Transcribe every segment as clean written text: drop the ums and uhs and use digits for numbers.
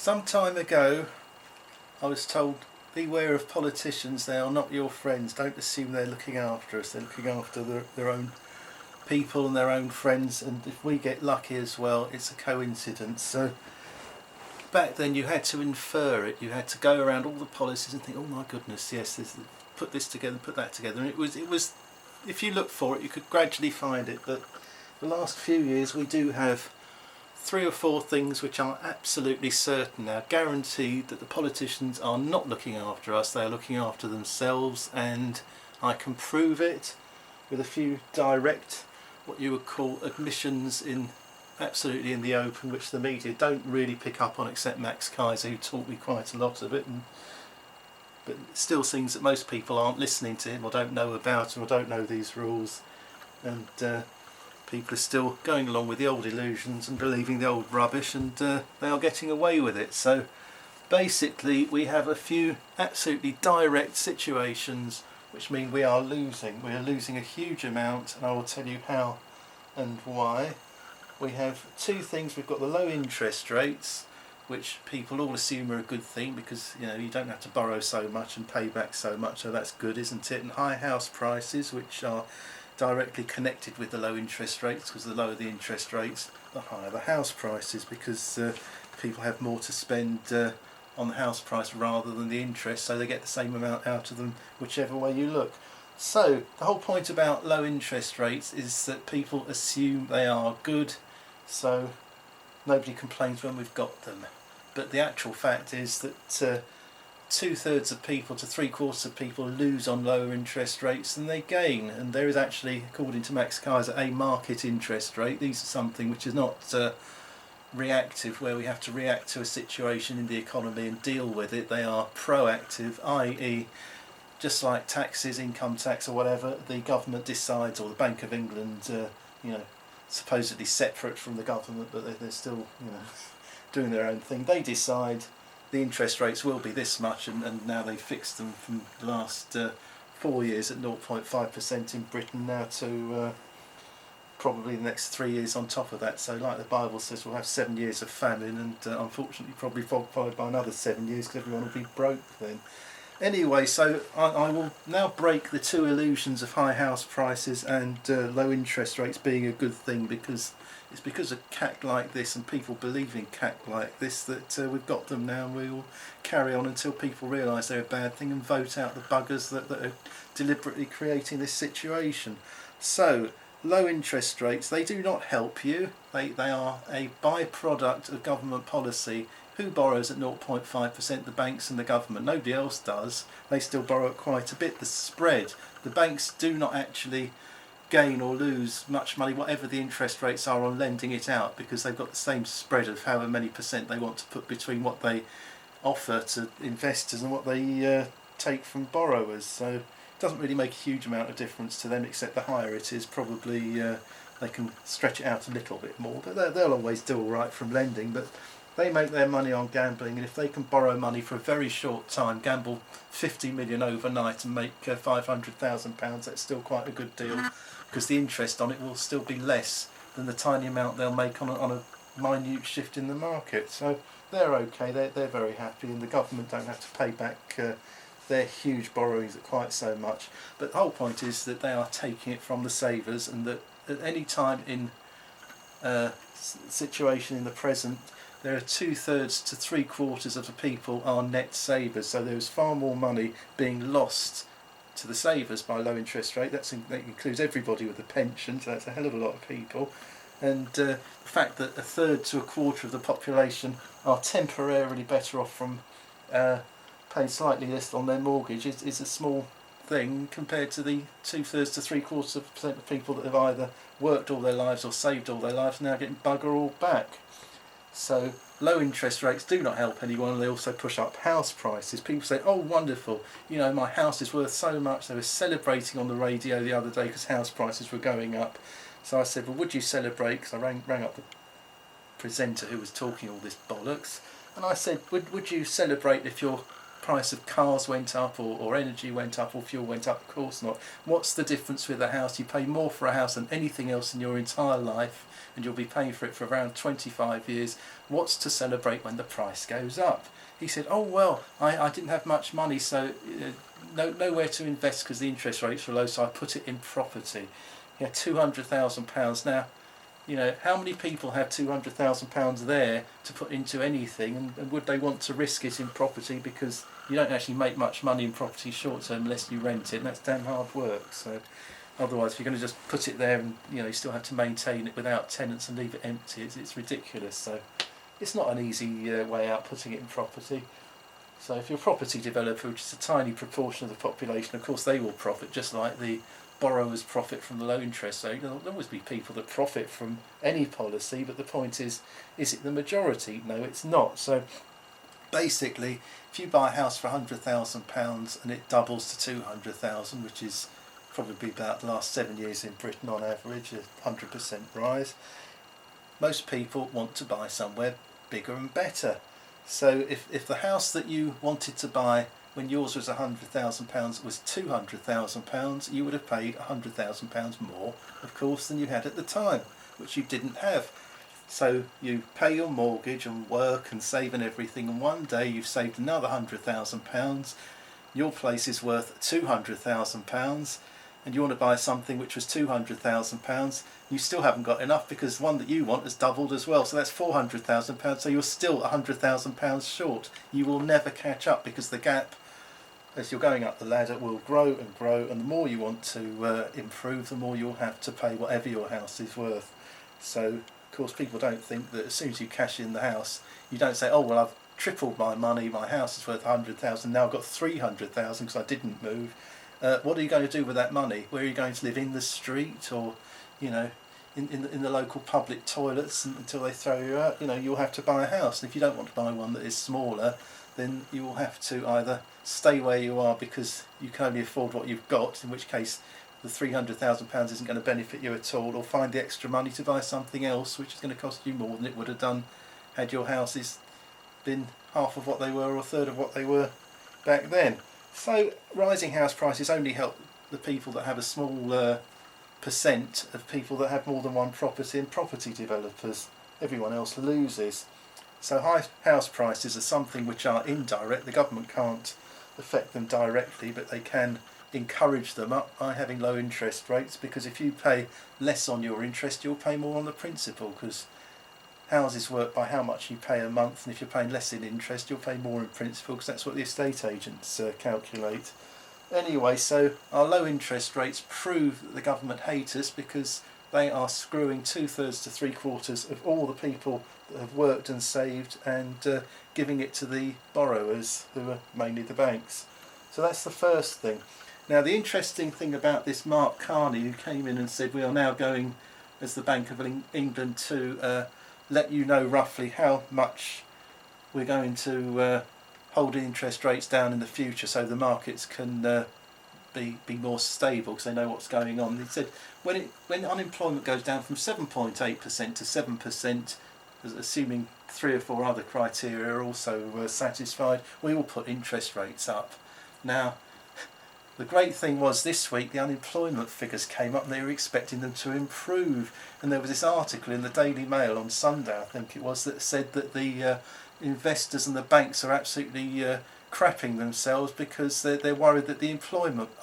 Some time ago I was told, beware of politicians, they are not your friends. Don't assume they're looking after us, they're looking after their own people and their own friends, and if we get lucky as well, it's a coincidence. So back then you had to infer it, you had to go around all the policies and think, oh my goodness, yes, put this together, put that together, and it was if you look for it you could gradually find it. But the last few years we do have 3 or 4 things which are absolutely certain now, guaranteed, that the politicians are not looking after us, they are looking after themselves, and I can prove it with a few direct, what you would call admissions, absolutely in the open, which the media don't really pick up on, except Max Kaiser, who taught me quite a lot of it, but still things that most people aren't listening to him or don't know about him or don't know these rules, and people are still going along with the old illusions and believing the old rubbish, and they are getting away with it. So basically we have a few absolutely direct situations which mean we are losing a huge amount, and I will tell you how and why. We have 2 things. We've got the low interest rates, which people all assume are a good thing because you don't have to borrow so much and pay back so much, so that's good, isn't it? And high house prices, which are directly connected with the low interest rates, because the lower the interest rates the higher the house prices, because people have more to spend on the house price rather than the interest, so they get the same amount out of them whichever way you look. So the whole point about low interest rates is that people assume they are good, so nobody complains when we've got them. But the actual fact is that 2/3 of people to 3/4 of people lose on lower interest rates than they gain, and there is actually, according to Max Kaiser, a market interest rate. These are something which is not reactive, where we have to react to a situation in the economy and deal with it. They are proactive, i.e. just like taxes, income tax or whatever, the government decides, or the Bank of England, supposedly separate from the government, but they're still doing their own thing. They decide the interest rates will be this much, and now they've fixed them from the last 4 years at 0.5% in Britain, now to probably the next 3 years on top of that. So like the Bible says, we'll have 7 years of famine, and unfortunately probably followed by another 7 years, because everyone will be broke then. Anyway, so I will now break the 2 illusions of high house prices and low interest rates being a good thing, because it's because of cack like this and people believing cack like this that we've got them now, and we will carry on until people realise they're a bad thing and vote out the buggers that are deliberately creating this situation. So low interest rates, they do not help you. They are a byproduct of government policy. Who borrows at 0.5%? The banks and the government. Nobody else does. They still borrow at quite a bit. The spread, the banks do not actually gain or lose much money, whatever the interest rates are, on lending it out, because they've got the same spread of however many percent they want to put between what they offer to investors and what they take from borrowers. So it doesn't really make a huge amount of difference to them, except the higher it is, probably they can stretch it out a little bit more, but they'll always do all right from lending. But they make their money on gambling, and if they can borrow money for a very short time, gamble 50 million overnight and make £500,000, that's still quite a good deal, because the interest on it will still be less than the tiny amount they'll make on a minute shift in the market. So they're okay, they're very happy, and the government don't have to pay back their huge borrowings at quite so much. But the whole point is that they are taking it from the savers, and that at any time in situation in the present, there are 2/3 to 3/4 of the people are net savers. So there is far more money being lost to the savers by low interest rate. That includes everybody with a pension, so that's a hell of a lot of people. And the fact that 1/3 to 1/4 of the population are temporarily better off from paying slightly less on their mortgage is a small thing compared to the 2/3 to 3/4% of people that have either worked all their lives or saved all their lives, now getting bugger all back. So low interest rates do not help anyone. They also push up house prices. People say, oh wonderful, my house is worth so much. They were celebrating on the radio the other day because house prices were going up. So I said, well, would you celebrate? Because I rang up the presenter who was talking all this bollocks, and I said, would you celebrate if your price of cars went up, or energy went up, or fuel went up? Of course not. What's the difference with a house? You pay more for a house than anything else in your entire life, and you'll be paying for it for around 25 years. What's to celebrate when the price goes up? He said, oh well, I didn't have much money, so nowhere to invest because the interest rates were low, so I put it in property. He had £200,000. Now, you know, how many people have £200,000 there to put into anything, and would they want to risk it in property? Because you don't actually make much money in property short term unless you rent it, and that's damn hard work. So otherwise, if you're going to just put it there and, you know, you still have to maintain it without tenants and leave it empty, it's ridiculous. So it's not an easy way out, putting it in property. So if you're a property developer, which is a tiny proportion of the population, of course they will profit, just like the borrowers profit from the low interest rate. There'll always be people that profit from any policy, but the point is it the majority? No, it's not. So basically, if you buy a house for £100,000 and it doubles to 200,000, which is probably about the last 7 years in Britain on average, a 100% rise, most people want to buy somewhere bigger and better. So if the house that you wanted to buy when yours was £100,000 was £200,000, you would have paid £100,000 more, of course, than you had at the time, which you didn't have. So you pay your mortgage and work and save and everything, and one day you've saved another £100,000. Your place is worth £200,000, and you want to buy something which was £200,000. You still haven't got enough because the one that you want has doubled as well. So that's £400,000. So you're still £100,000 short. You will never catch up because the gap, as you're going up the ladder, will grow and grow, and the more you want to improve, the more you'll have to pay whatever your house is worth. So of course people don't think that as soon as you cash in the house, you don't say, oh well, I've tripled my money, my house is worth 100,000, now I've got 300,000 because I didn't move. What are you going to do with that money? Where are you going to live? In the street, or, you know, in the local public toilets until they throw you out? You know, you'll have to buy a house, and if you don't want to buy one that is smaller, then you will have to either stay where you are because you can only afford what you've got, in which case the £300,000 isn't going to benefit you at all, or find the extra money to buy something else which is going to cost you more than it would have done had your houses been half of what they were or a third of what they were back then. So rising house prices only help the people that have a small percent of people that have more than one property, and property developers. Everyone else loses. So high house prices are something which are indirect. The government can't affect them directly, but they can encourage them up by having low interest rates, because if you pay less on your interest, you'll pay more on the principal, because houses work by how much you pay a month, and if you're paying less in interest, you'll pay more in principal, because that's what the estate agents calculate. Anyway, so our low interest rates prove that the government hate us, because they are screwing 2/3 to 3/4 of all the people that have worked and saved, and giving it to the borrowers, who are mainly the banks. So that's the first thing. Now the interesting thing about this Mark Carney, who came in and said, we are now going, as the Bank of England, to let you know roughly how much we're going to hold interest rates down in the future, so the markets can be more stable because they know what's going on. He said when unemployment goes down from 7.8% to 7%, assuming 3 or 4 other criteria are also satisfied, we will put interest rates up. Now the great thing was this week the unemployment figures came up and they were expecting them to improve, and there was this article in the Daily Mail on Sunday, I think it was, that said that the investors and the banks are absolutely crapping themselves because they're worried that the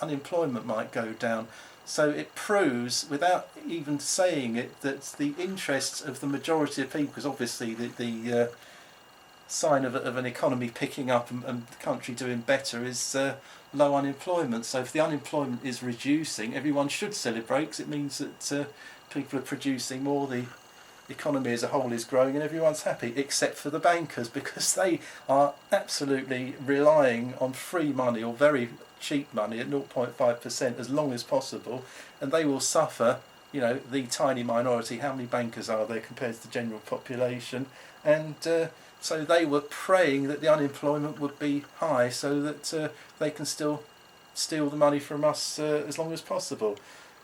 unemployment might go down. So it proves, without even saying it, that the interests of the majority of people, because obviously the sign of an economy picking up and the country doing better is low unemployment. So if the unemployment is reducing, everyone should celebrate, because it means that people are producing more, the economy as a whole is growing, and everyone's happy, except for the bankers, because they are absolutely relying on free money or very cheap money at 0.5% as long as possible, and they will suffer, you know, the tiny minority. How many bankers are there compared to the general population? And so they were praying that the unemployment would be high so that they can still steal the money from us as long as possible.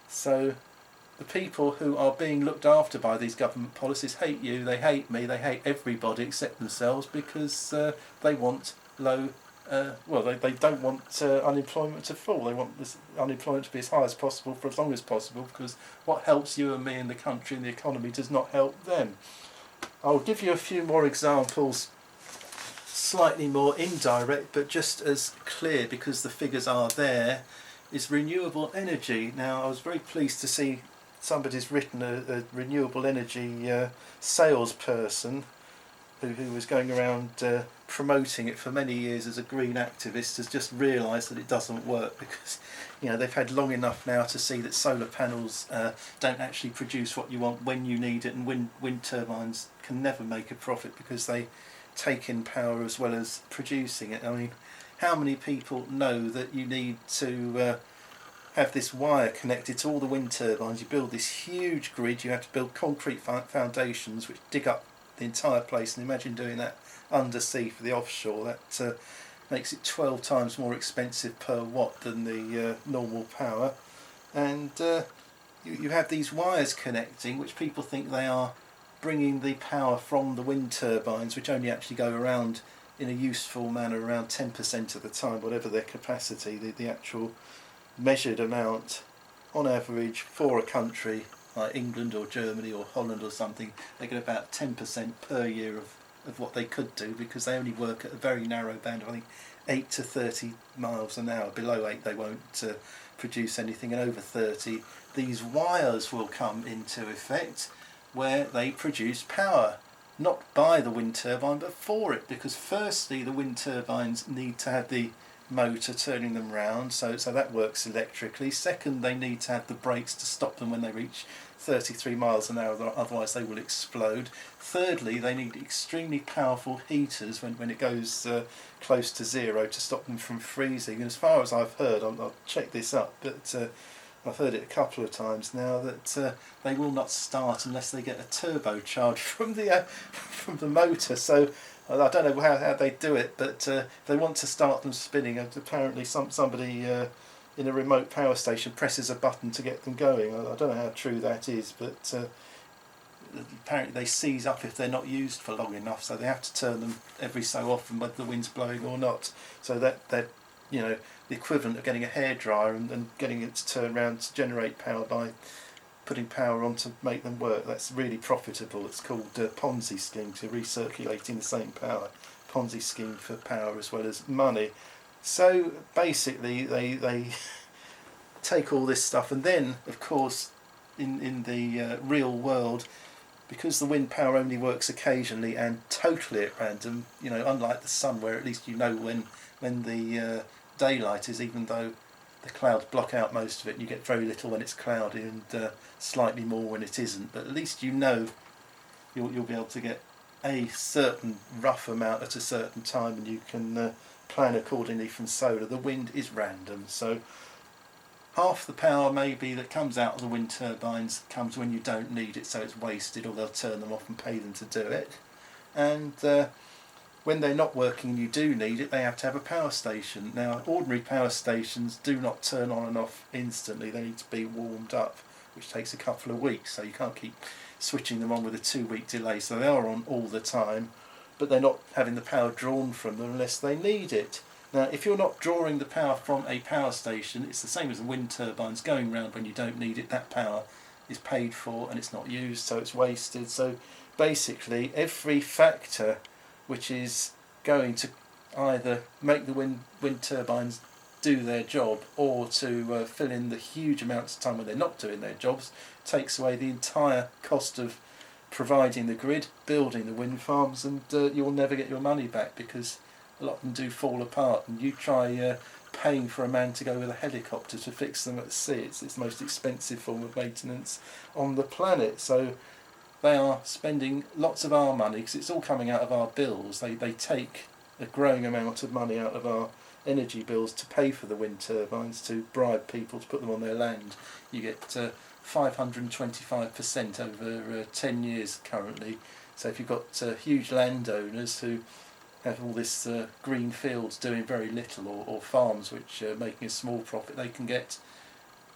So the people who are being looked after by these government policies hate you, they hate me, they hate everybody except themselves, because they want low they don't want unemployment to fall. They want this unemployment to be as high as possible for as long as possible, because what helps you and me in the country and the economy does not help them. I'll give you a few more examples, slightly more indirect but just as clear because the figures are there, is renewable energy. Now, I was very pleased to see somebody's written a renewable energy salesperson who was going around promoting it for many years as a green activist, has just realised that it doesn't work, because they've had long enough now to see that solar panels don't actually produce what you want when you need it, and wind turbines can never make a profit because they take in power as well as producing it. I mean, how many people know that you need to have this wire connected to all the wind turbines? You build this huge grid, you have to build concrete foundations which dig up the entire place, and imagine doing that undersea for the offshore. That makes it 12 times more expensive per watt than the normal power. And you have these wires connecting, which people think they are bringing the power from the wind turbines, which only actually go around in a useful manner around 10% of the time, whatever their capacity. The actual measured amount on average for a country like England or Germany or Holland or something, they get about 10% per year of what they could do, because they only work at a very narrow band of, I think, 8 to 30 miles an hour. Below 8 they won't produce anything, and over 30 these wires will come into effect where they produce power, not by the wind turbine but for it, because firstly the wind turbines need to have the motor turning them round, so that works electrically. Second, they need to have the brakes to stop them when they reach 33 miles an hour, otherwise they will explode. Thirdly, they need extremely powerful heaters when it goes close to zero to stop them from freezing. And as far as I've heard, I'll check this up, but I've heard it a couple of times now, that they will not start unless they get a turbocharge from the motor. So I don't know how they do it, but they want to start them spinning. Apparently somebody in a remote power station presses a button to get them going. I don't know how true that is, but apparently they seize up if they're not used for long enough, so they have to turn them every so often whether the wind's blowing or not. So that the equivalent of getting a hairdryer and getting it to turn around to generate power by putting power on to make them work. That's really profitable. It's called Ponzi scheme, to recirculating the same power. Ponzi scheme for power as well as money. So basically they take all this stuff, and then of course in the real world, because the wind power only works occasionally and totally at random, unlike the sun where at least you know when the daylight is, even though the clouds block out most of it and you get very little when it's cloudy and slightly more when it isn't, but at least you'll be able to get a certain rough amount at a certain time, and you can plan accordingly from solar. The wind is random, so half the power maybe that comes out of the wind turbines comes when you don't need it, so it's wasted, or they'll turn them off and pay them to do it. And when they're not working and you do need it, they have to have a power station. Now, ordinary power stations do not turn on and off instantly. They need to be warmed up, which takes a couple of weeks, so you can't keep switching them on with a 2-week delay. So they are on all the time, but they're not having the power drawn from them unless they need it. Now, if you're not drawing the power from a power station, it's the same as the wind turbines going round when you don't need it. That power is paid for and it's not used, so it's wasted. So basically every factor which is going to either make the wind turbines do their job, or to fill in the huge amounts of time when they're not doing their jobs, takes away the entire cost of providing the grid, building the wind farms, and you'll never get your money back, because a lot of them do fall apart. And you try paying for a man to go with a helicopter to fix them at sea. It's the most expensive form of maintenance on the planet. So they are spending lots of our money, because it's all coming out of our bills. They take a growing amount of money out of our energy bills to pay for the wind turbines, to bribe people to put them on their land. You get 525% over 10 years currently. So if you've got huge landowners who have all this green fields doing very little, or farms which are making a small profit, they can get,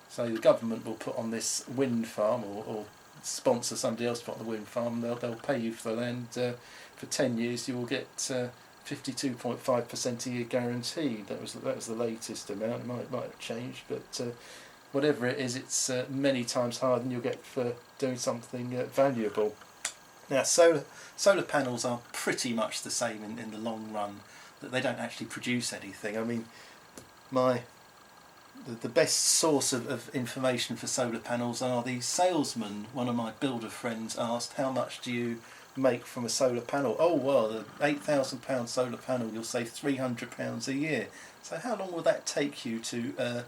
so the government will put on this wind farm, or sponsor somebody else to put on the wind farm, and they'll pay you for the land. For 10 years you will get 52.5% a year guaranteed. That was the latest amount. It might have changed, but whatever it is, it's many times higher than you'll get for doing something valuable. Now, solar panels are pretty much the same in the long run. That they don't actually produce anything. I mean, the best source of information for solar panels are the salesman. One of my builder friends asked, how much do you make from a solar panel? Oh, well, the £8,000 solar panel, you'll save £300 a year. So how long will that take you to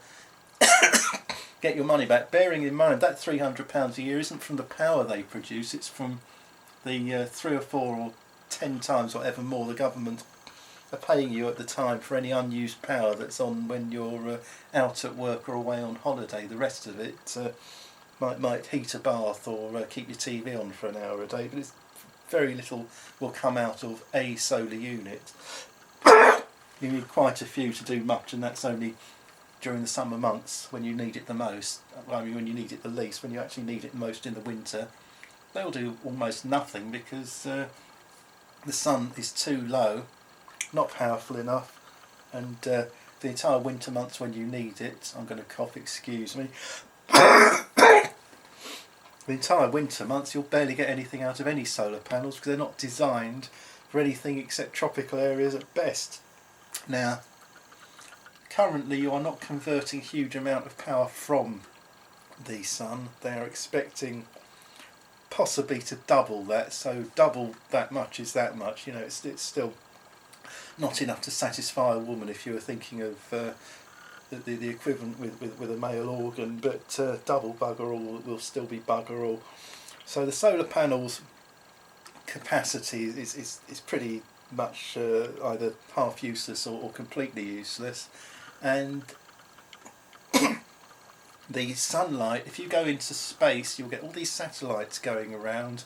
get your money back? Bearing in mind that £300 a year isn't from the power they produce, it's from the 3 or 4 or 10 times whatever more the government are paying you at the time for any unused power that's on when you're out at work or away on holiday. The rest of it might heat a bath or keep your TV on for an hour a day, but it's very little will come out of a solar unit. You need quite a few to do much, and that's only during the summer months when you need it the most. I mean, when you need it the least, when you actually need it most in the winter. They'll do almost nothing because the sun is too low, not powerful enough, and the entire winter months when you need it, I'm going to cough, excuse me, the entire winter months you'll barely get anything out of any solar panels because they're not designed for anything except tropical areas at best. Now, currently you are not converting a huge amount of power from the sun. They are expecting possibly to double that, so double that much is that much. You know, it's still not enough to satisfy a woman if you were thinking of the equivalent with a male organ, but double bugger all will still be bugger all. So the solar panels capacity is pretty much either half useless or completely useless, and the sunlight, if you go into space, you'll get all these satellites going around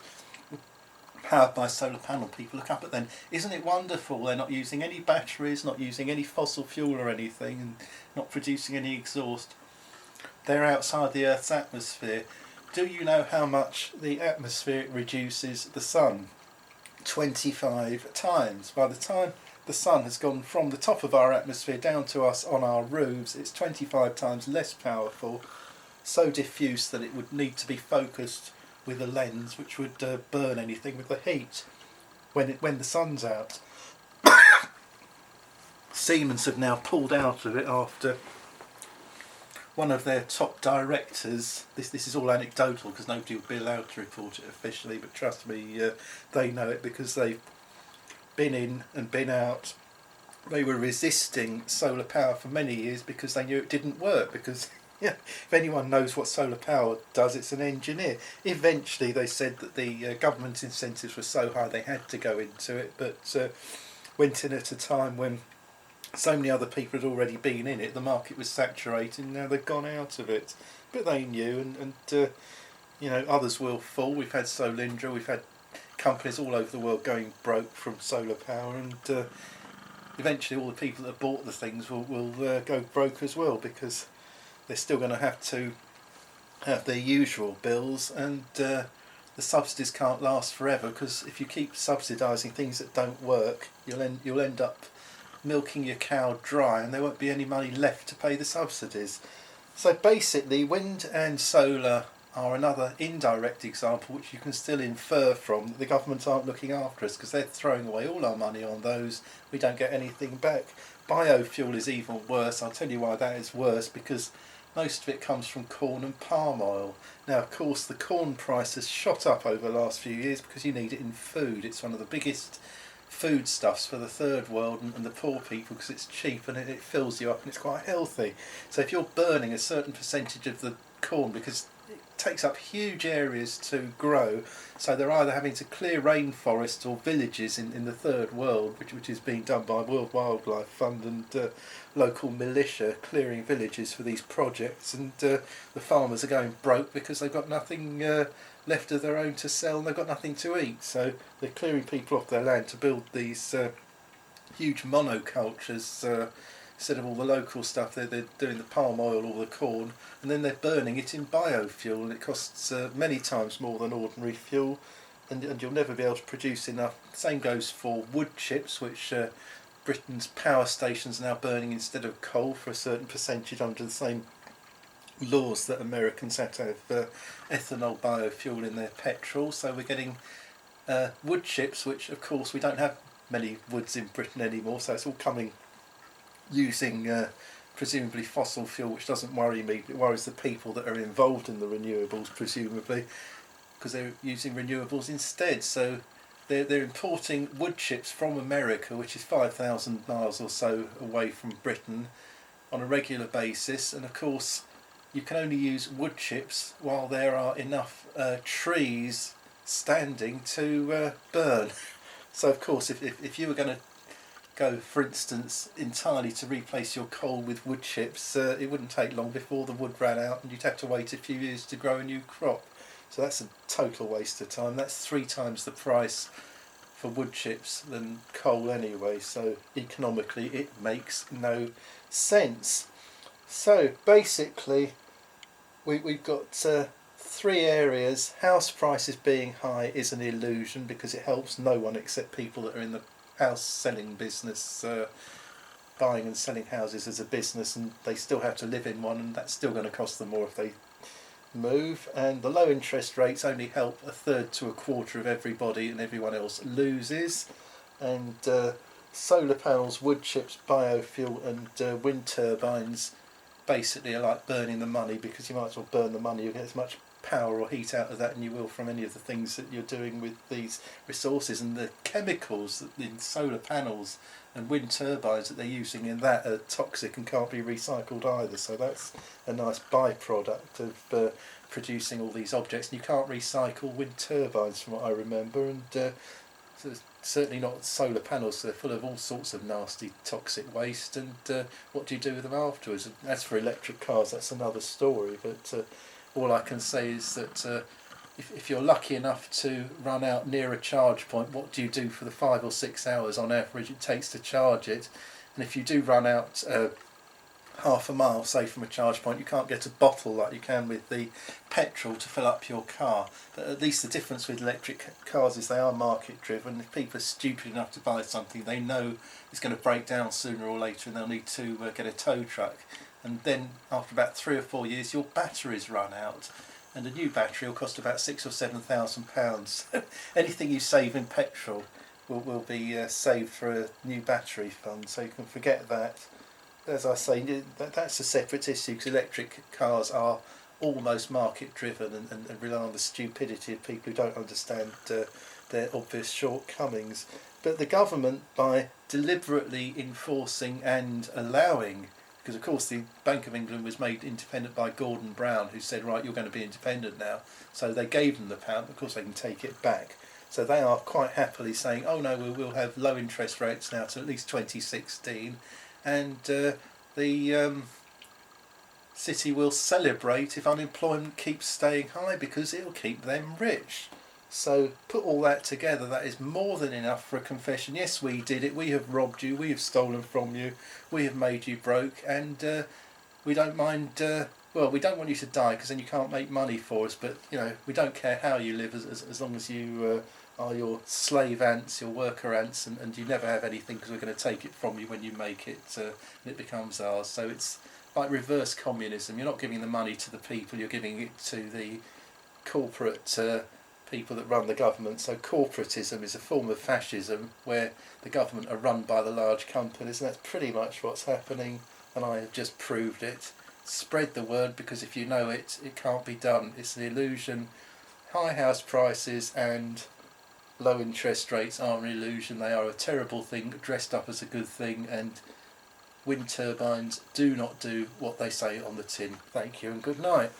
powered by solar panel. People look up at them. Isn't it wonderful? They're not using any batteries, not using any fossil fuel or anything, and not producing any exhaust. They're outside the Earth's atmosphere. Do you know how much the atmosphere reduces the sun? 25 times. By the time the sun has gone from the top of our atmosphere down to us on our roofs, it's 25 times less powerful, so diffuse that it would need to be focused with a lens which would burn anything with the heat when the sun's out. Siemens have now pulled out of it after one of their top directors, this is all anecdotal because nobody would be allowed to report it officially, but trust me, they know it because they've been in and been out. They were resisting solar power for many years because they knew it didn't work, because if anyone knows what solar power does, it's an engineer. Eventually they said that the government incentives were so high they had to go into it, but went in at a time when so many other people had already been in it, the market was saturated, and now they've gone out of it. But they knew, and others will fall. We've had Solindra, we've had companies all over the world going broke from solar power, and eventually all the people that bought the things will go broke as well, because they're still going to have their usual bills, and the subsidies can't last forever, because if you keep subsidising things that don't work, you'll end up milking your cow dry, and there won't be any money left to pay the subsidies. So basically, wind and solar are another indirect example which you can still infer from that the government aren't looking after us, because they're throwing away all our money on those. We don't get anything back. Biofuel is even worse. I'll tell you why that is worse, because most of it comes from corn and palm oil. Now, of course, the corn price has shot up over the last few years because you need it in food. It's one of the biggest foodstuffs for the third world and the poor people, because it's cheap and it fills you up and it's quite healthy. So if you're burning a certain percentage of the corn, because it takes up huge areas to grow, so they're either having to clear rainforests or villages in the third world, which is being done by World Wildlife Fund and local militia, clearing villages for these projects, and the farmers are going broke because they've got nothing left of their own to sell, and they've got nothing to eat. So they're clearing people off their land to build these huge monocultures. Instead of all the local stuff, they're doing the palm oil or the corn, and then they're burning it in biofuel, and it costs many times more than ordinary fuel, and you'll never be able to produce enough. Same goes for wood chips, which Britain's power stations are now burning instead of coal for a certain percentage under the same laws that Americans had to have ethanol biofuel in their petrol. So we're getting wood chips, which of course we don't have many woods in Britain anymore, so it's all coming using presumably fossil fuel, which doesn't worry me. It worries the people that are involved in the renewables, presumably, because they're using renewables instead. So they're importing wood chips from America, which is 5,000 miles or so away from Britain, on a regular basis. And of course you can only use wood chips while there are enough trees standing to burn. So of course if you were going to go, for instance, entirely to replace your coal with wood chips, it wouldn't take long before the wood ran out and you'd have to wait a few years to grow a new crop. So that's a total waste of time. That's 3 times the price for wood chips than coal anyway, so economically it makes no sense. So basically we've got 3 areas. House prices being high is an illusion because it helps no one except people that are in the house selling business, buying and selling houses as a business, and they still have to live in one, and that's still going to cost them more if they move. And the low interest rates only help a third to a quarter of everybody, and everyone else loses. And solar panels, wood chips, biofuel and wind turbines basically are like burning the money, because you might as well burn the money. You'll get as much power or heat out of that than you will from any of the things that you're doing with these resources. And the chemicals in solar panels and wind turbines that they're using in that are toxic and can't be recycled either, so that's a nice byproduct of producing all these objects. And you can't recycle wind turbines from what I remember, and so certainly not solar panels, so they're full of all sorts of nasty toxic waste. And what do you do with them afterwards? And as for electric cars, that's another story, but all I can say is that if you're lucky enough to run out near a charge point, what do you do for the 5 or 6 hours on average it takes to charge it? And if you do run out half a mile, say, from a charge point, you can't get a bottle like you can with the petrol to fill up your car. But at least the difference with electric cars is they are market driven. If people are stupid enough to buy something, they know it's going to break down sooner or later and they'll need to get a tow truck. And then after about 3 or 4 years your batteries run out, and a new battery will cost about £6,000 or £7,000. Anything you save in petrol will be saved for a new battery fund, so you can forget that. As I say, that's a separate issue, because electric cars are almost market driven and rely on the stupidity of people who don't understand their obvious shortcomings. But the government, by deliberately enforcing and allowing, because of course the Bank of England was made independent by Gordon Brown, who said, right, you're going to be independent now, so they gave them the pound. Of course they can take it back, so they are quite happily saying, oh no, we'll have low interest rates now to at least 2016, and the city will celebrate if unemployment keeps staying high, because it'll keep them rich. So put all that together, that is more than enough for a confession. Yes, we did it, we have robbed you, we have stolen from you, we have made you broke, and we don't mind, well, we don't want you to die because then you can't make money for us, but you know, we don't care how you live as long as you are your slave ants, your worker ants, and you never have anything because we're going to take it from you when you make it, and it becomes ours. So it's like reverse communism. You're not giving the money to the people, you're giving it to the corporate people that run the government. So corporatism is a form of fascism where the government are run by the large companies, and that's pretty much what's happening, and I have just proved it. Spread the word, because if you know it, it can't be done. It's an illusion. High house prices and low interest rates are an illusion. They are a terrible thing dressed up as a good thing, and wind turbines do not do what they say on the tin. Thank you and good night.